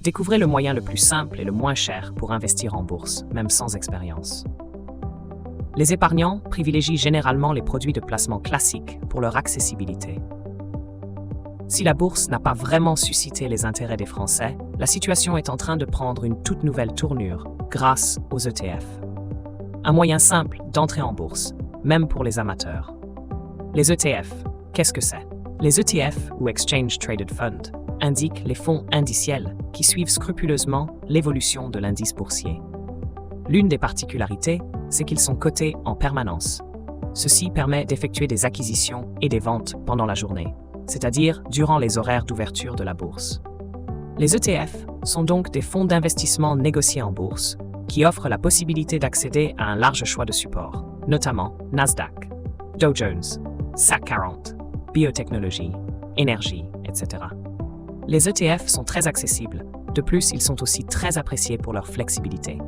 Découvrez le moyen le plus simple et le moins cher pour investir en bourse, même sans expérience. Les épargnants privilégient généralement les produits de placement classiques pour leur accessibilité. Si la bourse n'a pas vraiment suscité les intérêts des Français, la situation est en train de prendre une toute nouvelle tournure grâce aux ETF. Un moyen simple d'entrer en bourse, même pour les amateurs. Les ETF, qu'est-ce que c'est? Les ETF, ou Exchange Traded Fund, indiquent les fonds indiciels qui suivent scrupuleusement l'évolution de l'indice boursier. L'une des particularités, c'est qu'ils sont cotés en permanence. Ceci permet d'effectuer des acquisitions et des ventes pendant la journée, c'est-à-dire durant les horaires d'ouverture de la bourse. Les ETF sont donc des fonds d'investissement négociés en bourse qui offrent la possibilité d'accéder à un large choix de supports, notamment Nasdaq, Dow Jones, SAC 40, biotechnologie, énergie, etc. Les ETF sont très accessibles. De plus, ils sont aussi très appréciés pour leur flexibilité.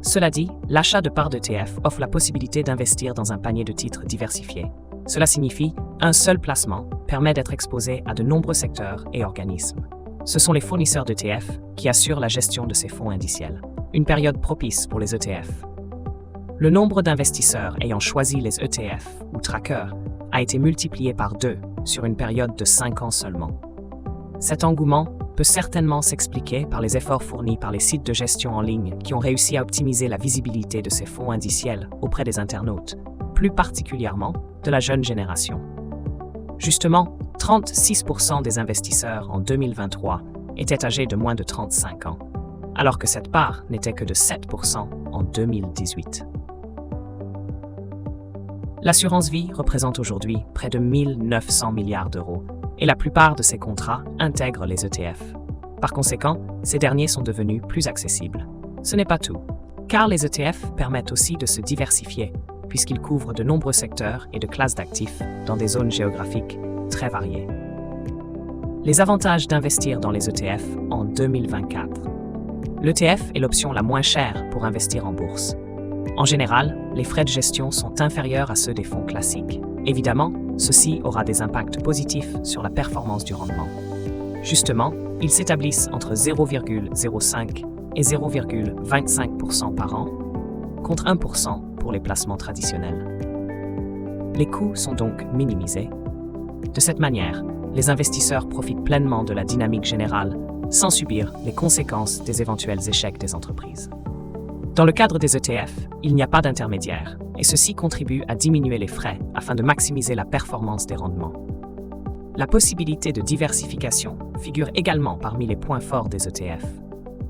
Cela dit, l'achat de parts d'ETF offre la possibilité d'investir dans un panier de titres diversifiés. Cela signifie qu'un seul placement permet d'être exposé à de nombreux secteurs et organismes. Ce sont les fournisseurs d'ETF qui assurent la gestion de ces fonds indiciels. Une période propice pour les ETF. Le nombre d'investisseurs ayant choisi les ETF ou trackers a été multiplié par 2 sur une période de 5 ans seulement. Cet engouement peut certainement s'expliquer par les efforts fournis par les sites de gestion en ligne qui ont réussi à optimiser la visibilité de ces fonds indiciels auprès des internautes, plus particulièrement de la jeune génération. Justement, 36% des investisseurs en 2023 étaient âgés de moins de 35 ans, alors que cette part n'était que de 7% en 2018. L'assurance vie représente aujourd'hui près de 1 900 milliards d'euros et la plupart de ces contrats intègrent les ETF. Par conséquent, ces derniers sont devenus plus accessibles. Ce n'est pas tout, car les ETF permettent aussi de se diversifier, puisqu'ils couvrent de nombreux secteurs et de classes d'actifs dans des zones géographiques très variées. Les avantages d'investir dans les ETF en 2024. L'ETF est l'option la moins chère pour investir en bourse. En général, les frais de gestion sont inférieurs à ceux des fonds classiques. Évidemment, ceci aura des impacts positifs sur la performance du rendement. Justement, ils s'établissent entre 0,05 et 0,25% par an, contre 1% pour les placements traditionnels. Les coûts sont donc minimisés. De cette manière, les investisseurs profitent pleinement de la dynamique générale sans subir les conséquences des éventuels échecs des entreprises. Dans le cadre des ETF, il n'y a pas d'intermédiaire, et ceci contribue à diminuer les frais afin de maximiser la performance des rendements. La possibilité de diversification figure également parmi les points forts des ETF.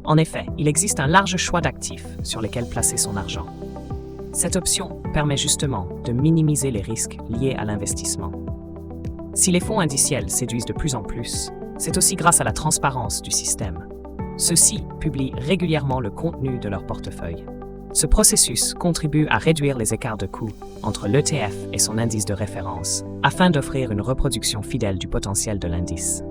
En effet, il existe un large choix d'actifs sur lesquels placer son argent. Cette option permet justement de minimiser les risques liés à l'investissement. Si les fonds indiciels séduisent de plus en plus, c'est aussi grâce à la transparence du système. Ceux-ci publient régulièrement le contenu de leur portefeuille. Ce processus contribue à réduire les écarts de coûts entre l'ETF et son indice de référence, afin d'offrir une reproduction fidèle du potentiel de l'indice.